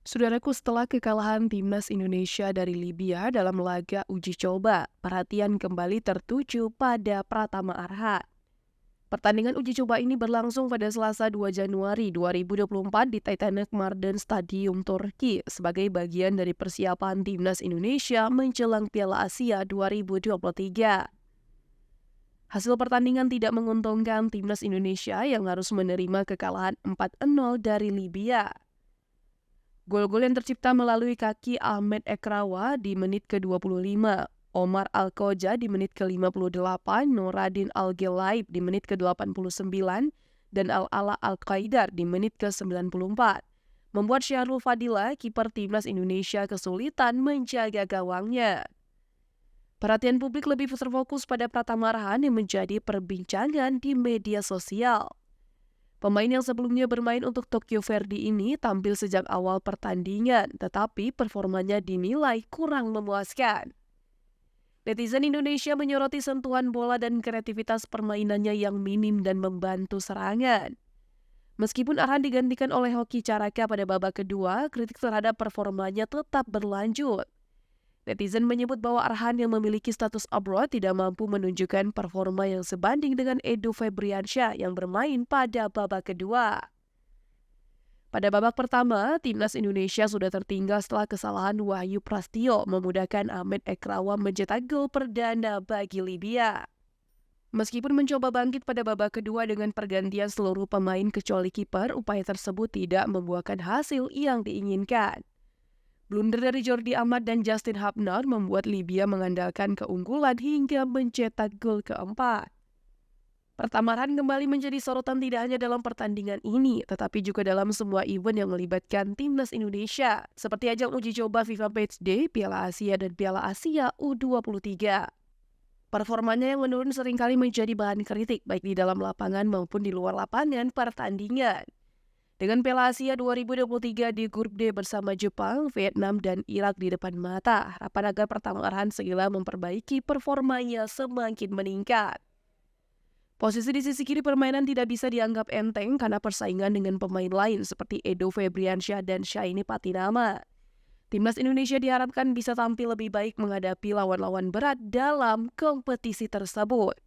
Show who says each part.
Speaker 1: Saudaraku, setelah kekalahan timnas Indonesia dari Libya dalam laga uji coba, perhatian kembali tertuju pada Pratama Arhan. Pertandingan uji coba ini berlangsung pada Selasa 2 Januari 2024 di Titanic Marden Stadium, Turki sebagai bagian dari persiapan timnas Indonesia menjelang Piala Asia 2023. Hasil pertandingan tidak menguntungkan timnas Indonesia yang harus menerima kekalahan 4-0 dari Libya. Gol-gol yang tercipta melalui kaki Ahmed Ekrawa di menit ke-25, Omar Alkoja di menit ke-58, Nuradin Al-Gelaib di menit ke-89, dan Al-Ala Al-Qaidar di menit ke-94. Membuat Syahrul Fadila, kiper timnas Indonesia, kesulitan menjaga gawangnya. Perhatian publik lebih terfokus pada Pratama Arhan yang menjadi perbincangan di media sosial. Pemain yang sebelumnya bermain untuk Tokyo Verdy ini tampil sejak awal pertandingan, tetapi performanya dinilai kurang memuaskan. Netizen Indonesia menyoroti sentuhan bola dan kreativitas permainannya yang minim dan membantu serangan. Meskipun Arhan digantikan oleh Hoki Caraka pada babak kedua, kritik terhadap performanya tetap berlanjut. Netizen menyebut bahwa Arhan yang memiliki status abroad tidak mampu menunjukkan performa yang sebanding dengan Edo Febriansyah yang bermain pada babak kedua. Pada babak pertama, timnas Indonesia sudah tertinggal setelah kesalahan Wahyu Prastio memudahkan Ahmed Ekrawa mencetak gol perdana bagi Libya. Meskipun mencoba bangkit pada babak kedua dengan pergantian seluruh pemain kecuali kiper, upaya tersebut tidak membuahkan hasil yang diinginkan. Blunder dari Jordi Amat dan Justin Hubner membuat Libya mengandalkan keunggulan hingga mencetak gol keempat. Pratama Arhan kembali menjadi sorotan tidak hanya dalam pertandingan ini, tetapi juga dalam semua event yang melibatkan timnas Indonesia, seperti ajang uji coba FIFA Matchday, Piala Asia, dan Piala Asia U23. Performanya yang menurun seringkali menjadi bahan kritik baik di dalam lapangan maupun di luar lapangan pertandingan. Dengan Piala Asia 2023 di grup D bersama Jepang, Vietnam, dan Irak di depan mata, harapan agar Pratama Arhan segera memperbaiki performanya semakin meningkat. Posisi di sisi kiri permainan tidak bisa dianggap enteng karena persaingan dengan pemain lain seperti Edo Febriansyah dan Syaini Patinama. Timnas Indonesia diharapkan bisa tampil lebih baik menghadapi lawan-lawan berat dalam kompetisi tersebut.